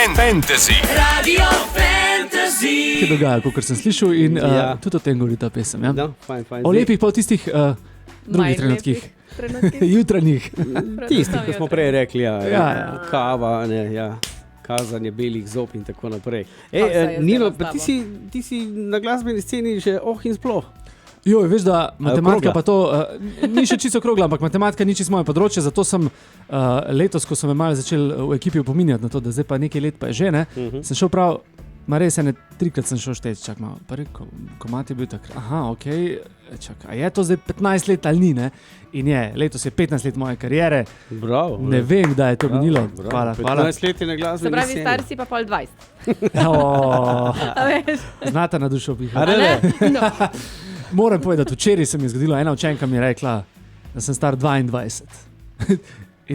Fantasy. Radio Fantasy. Kaj dogaja, kot sem slišal in tudi o tem govori ta pesem. Ja? No, fajn. O lepih pa v tistih drugih trenutkih. Jutranjih. Tistih, ko smo prej rekli, kava, kazanje belih zob in tako naprej. Nino, pa ti si na glasbeni sceni že in sploh. Joj, veš, da matematika pa to ni še čisto okrogla, ampak matematika ni čisto moje področje, zato sem letos, ko sem me malo začel v ekipi opominjati na to, da zdaj pa nekaj let pa je že, sem šel prav, res ene 3-krat sem šel šteti, čak malo, pa rekel, komat je bil tak, čak, a je to zdaj 15 let ali ni, ne? In je, letos je 15 let moje karijere, bravo, ne vem, da je to minilo, hvala. 15 let je na glasbeni sceni. Se pravi, star si pa pol 20. Znata na dušo piha. No. Moram povedati, včeraj se mi je zgodilo, ena učenka mi je rekla, da sem star 22.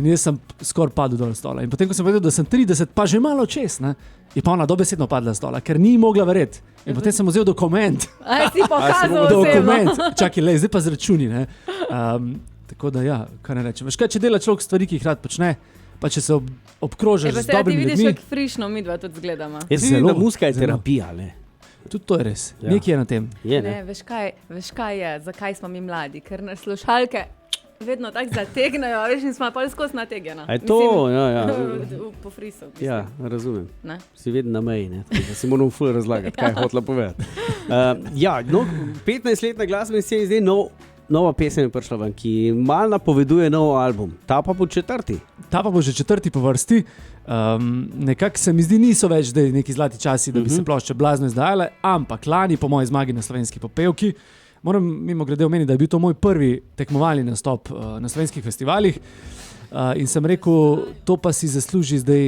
In jaz sem skoraj padel dol stola. In potem, ko sem povedal, da sem 30, pa že malo čez, ne, je pa ona dobesedno padla stola, ker ni mogla verjeti. In potem sem vzel dokument. Si pokazal dokument. Čakaj, zdaj pa z računi. Ne. Tako da kaj ne rečem. Veš kaj, če dela človek stvari, ki jih rad počne, pa če se obkrožaš z dobrimi ljudmi. Ti vidiš, kako frišno midva tudi zgledamo. Jaz vidim, da muska je terapija, ne. Tudi to je res. Nekaj je na tem. Veš kaj je, zakaj smo mi mladi? Ker nas slušalke vedno tako zategnejo, veš, in smo pa skozi nategena. A je to? Po frisu. Ja, razumem. Ne? Si vedno na meji, ne? Tako, da si moram ful razlagati, kaj je hotela povedati. 15 let na glasbeni sceni zdaj nova pesem je prišla ven, ki malo napoveduje nov album. Ta pa bo četrti. Ta pa bo že četrti po vrsti. Nekako se mi zdi, niso več zdaj neki zlati časi, da bi se plošče blazno izdajale, ampak lani po moji zmagi na Slovenski popevki, moram mimo grede omeniti, da je bil to moj prvi tekmovalni nastop na slovenskih festivalih in sem rekel, to pa si zasluži zdaj,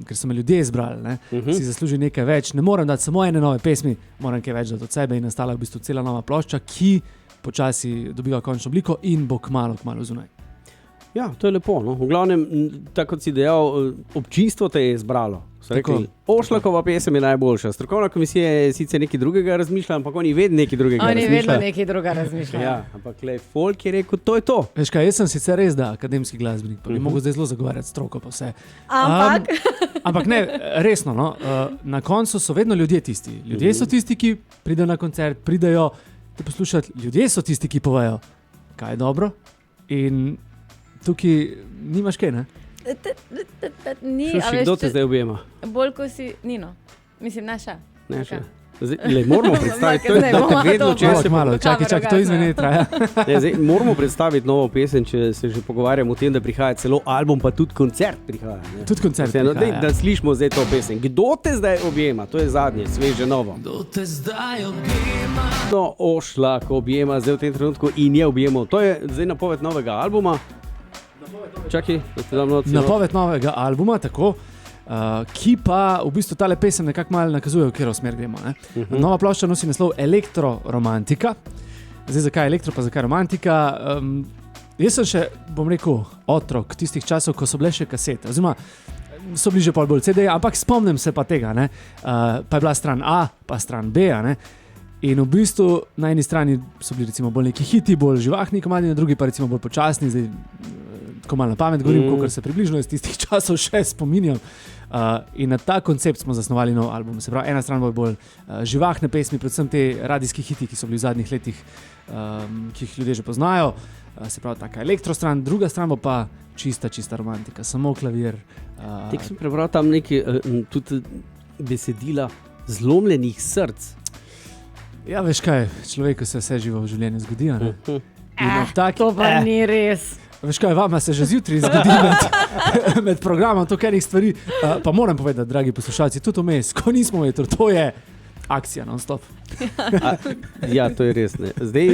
ker so me ljudje izbrali, si zasluži nekaj več, ne morem dati samo ene nove pesmi, moram kaj več dati od sebe in nastala v bistvu cela nova plošča, ki počasi dobiva končno obliko in bo kmalu zunaj. Ja, to je lepo. No. V glavnem, tako kot si dejal, občinstvo te je izbralo. Ošlakova pesem je najboljša. Strokovna komisija je sicer nekaj drugega razmišljala, ampak oni vedno nekaj drugega razmišljajo. Oni vedno nekaj drugega razmišljajo. Ja, ampak folk je rekel, to je to. Veš kaj, jaz sem sicer res akademski glasbenik, pa bi mogel zdaj zelo zagovarjati stroko pa vse. Ampak ne, resno, no, na koncu so vedno ljudje tisti. Ljudje so tisti, ki pridejo na koncert, pridejo te poslušati. Ljudje so tisti, ki povejo, kaj je dobro in tukaj nimaš kaj, ne? Slušaj, kdo te zdaj objema? Bolj ko si Nino. Mislim, naša. Moramo predstaviti, to je vedno, če se malo, čakaj, to izmeni traja. Moramo predstaviti novo pesem, če se že pogovarjamo o tem, da prihaja celo album, pa tudi koncert prihaja. Tudi koncert prihaja. Da slišimo zdaj to pesem. Kdo te zdaj objema? To je zadnje, sveže novo. Kdo te zdaj objema? No, Ošlak objema zdaj v tem trenutku in je objemal. To je zdaj napoved novega albuma. Čakaj, da ti dam noci. Napoved novega albuma, tako, ki pa v bistvu tale pesem nekako malo nakazuje, v katero smer gremo. Nova plošča nosi naslov Elektroromantika. Zdaj, zakaj elektro, pa zakaj romantika? Jaz sem še, bom rekel, otrok tistih časov, ko so bile še kasete. Oziroma, so bili že bolj CD, ampak spomnim se pa tega, ne? Pa je bila stran A, pa stran B, ne? In v bistvu na eni strani so bili recimo bolj neki hiti, bolj živahni komadi, na drugi pa recimo bolj počasni, zdaj ko malo na pamet govorim, kolikor se približno iz tistih časov še spominjam. In na ta koncept smo zasnovali nov album. Se pravi, ena stran bolj živahne pesmi, predvsem te radijski hiti, ki so bili v zadnjih letih, ki jih ljudje že poznajo. Se pravi, taka elektrostran, druga stran bo pa čista romantika, samo klavir. Tek sem prebral tam neki tudi besedila zlomljenih src. Ja, veš kaj, človeku se vse živo v življenju zgodi, ne? To pa ni res. Veš kaj, vama se že zjutraj zgodi med programom to enih stvari, pa moram povedati, dragi poslušalci, tudi vmes, ko nismo vetro, to je akcija non-stop. Ja, to je res, ne. Zdaj,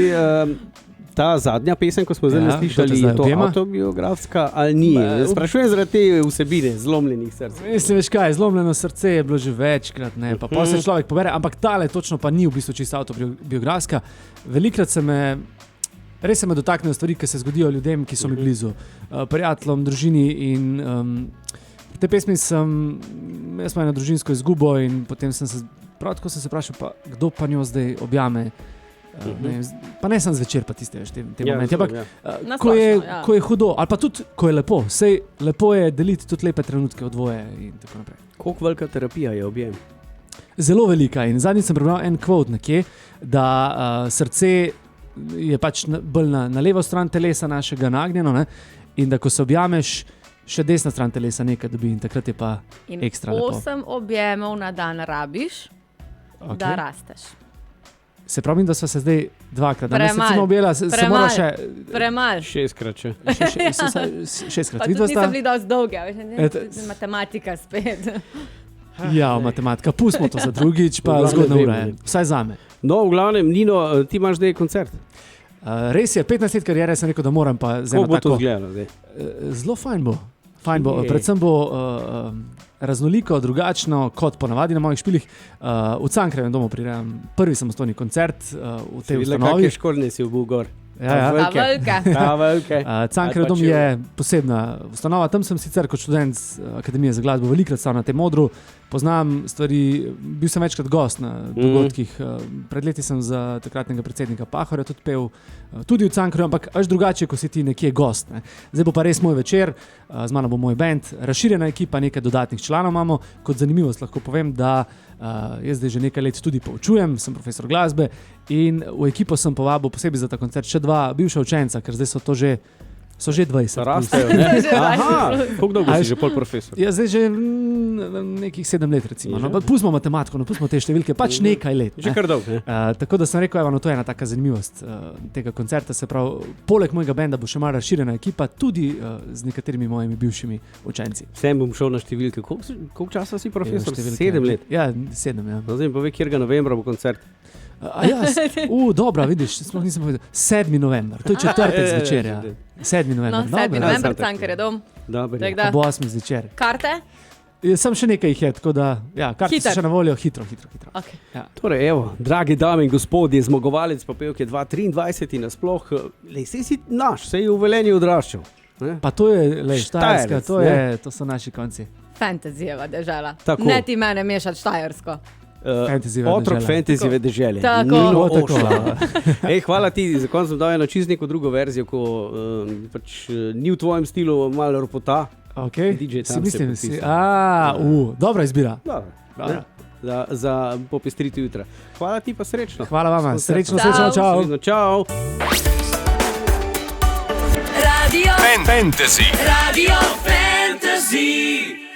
ta zadnja pesem, ko smo zdaj slišali, je to autobiografska ali ni? Sprašujem zaradi te vsebine, zlomljenih src. Mislim, veš kaj, zlomljeno srce je bilo že večkrat, ne, pa se človek pobere, ampak tale točno pa ni v bistvu čisto autobiografska. Velikrat res se me dotaknejo stvari, ki se zgodijo ljudem, ki so mi blizu, prijateljem, družini in te pesmi jaz sem eno družinsko izgubo in potem prav tako sem se vprašal, pa kdo pa njo zdaj objame Pa ne samo zvečer, pa tiste momente. Ampak Na ko splošno, je hudo, ali pa tudi ko je lepo, sej lepo je deliti tudi lepe trenutke v dvoje in tako naprej. Koliko velika terapija je objem? Zelo velika in zadnjič sem prebral en quote nekje, da srce je pač bolj na levo stran telesa našega nagnjeno, ne? In da ko se objameš, še desna stran telesa nekaj dobi in takrat je pa In ekstra lepo. 8 objemov na dan rabiš, da rasteš. Se pravi, da sva se zdaj dvakrat, danes Premalj. recimo objela, se mora še Premalj. 6-krat še. šestkrat. Pa Vidva tudi sta? niso bili dosti dolge, veš, Et- matematika spet. Ja, matematika, pustimo to za drugič, pa V glavnem zgodna ura vemo, je, vsaj zame. No, v glavnem, Nino, ti imaš zdaj koncert. Res je, 15 let karijere sem rekel, da moram pa z eno Kako bo to tako. izgledalo zdaj? Zelo fajn bo. Fajn bo. Je. Predvsem bo raznoliko, drugačno kot ponavadi na mojih špilih. V Cankarjevem domu prirejam prvi samostojni koncert v tej Videla, ustanovi. kakšne škornje si obuv gor. Ja, ja. Ta velika. Ta velike. Cankarjev dom Ali pa če- je posebna ustanova. Tam sem sicer kot študent Akademije za glasbo velikokrat stal na tem modru, poznam stvari, bil sem večkrat gost na dogodkih. Pred leti sem za takratnega predsednika Pahorja tudi pel, tudi v Cankarju, ampak až drugače, ko si ti nekje gost. Ne. Zdaj bo pa res moj večer, z mano bo moj band, razširjena ekipa, nekaj dodatnih članov imamo. Kot zanimivost lahko povem, da jaz zdaj že nekaj let tudi poučujem, sem profesor glasbe in v ekipo sem povabil posebej za ta koncert še 2 bivša učenca, ker zdaj so že 20. Rastejo, ne? Že Aha, koliko dolgo A si veš- že pol profesor? Ja, zdaj že nekih 7 let, recimo. No, pustimo matematiko, no, pustimo te številke, pač nekaj let. Že Ne. kar dolgo, ne? Tako da sem rekel, evo, no, to je ena taka zanimivost tega koncerta. Se pravi, poleg mojega benda bo še malo razširjena ekipa, tudi z nekaterimi mojimi bivšimi učenci. Sem bom šel na številke. Koliko časa si profesor? Številke, 7 let. Ja, 7, ja. No, zdaj mi povej, kjerga novembra bo koncert. Ja, dobro, vidiš, sploh nisem povedal. 7. november, to je četrtek zvečer. Ja. 7. november, No, 7. dobro. november, Sam tako. Cankarjev dom. Dobro. Tako da, Ob 8. zvečer. karte? Sem še nekaj jih je, tako da, ja, kar Hitro. so še na voljo, hitro. Okay. Torej, evo, dragi dame in gospodje, zmagovalec popevke 2023 in nasploh, sej si naš, sej je v Velenju odraščal. Ne? Pa to je, lej, Štajerska, Štajerec, to so naši konci. Fantazijeva dežela. Tako. Ne ti mene mešati štajersko. Fantasyjeva Otrok dežela. fantasyjeve dežele. Tako. Nino Tako. Ošla. Ej, hvala ti, za konec sem dal eno čisto neko drugo verzijo, ko pač ni v tvojem stilu, malo ropota. Okay. DJ Si tam mislim, se si, podpisal. dobra izbira. Dobro, Dobro. za popestriti jutra. Hvala ti pa srečno. Hvala vama, S koncertom. srečno, čau. Srečno, čau. Radio Fantasy. Radio Fantasy.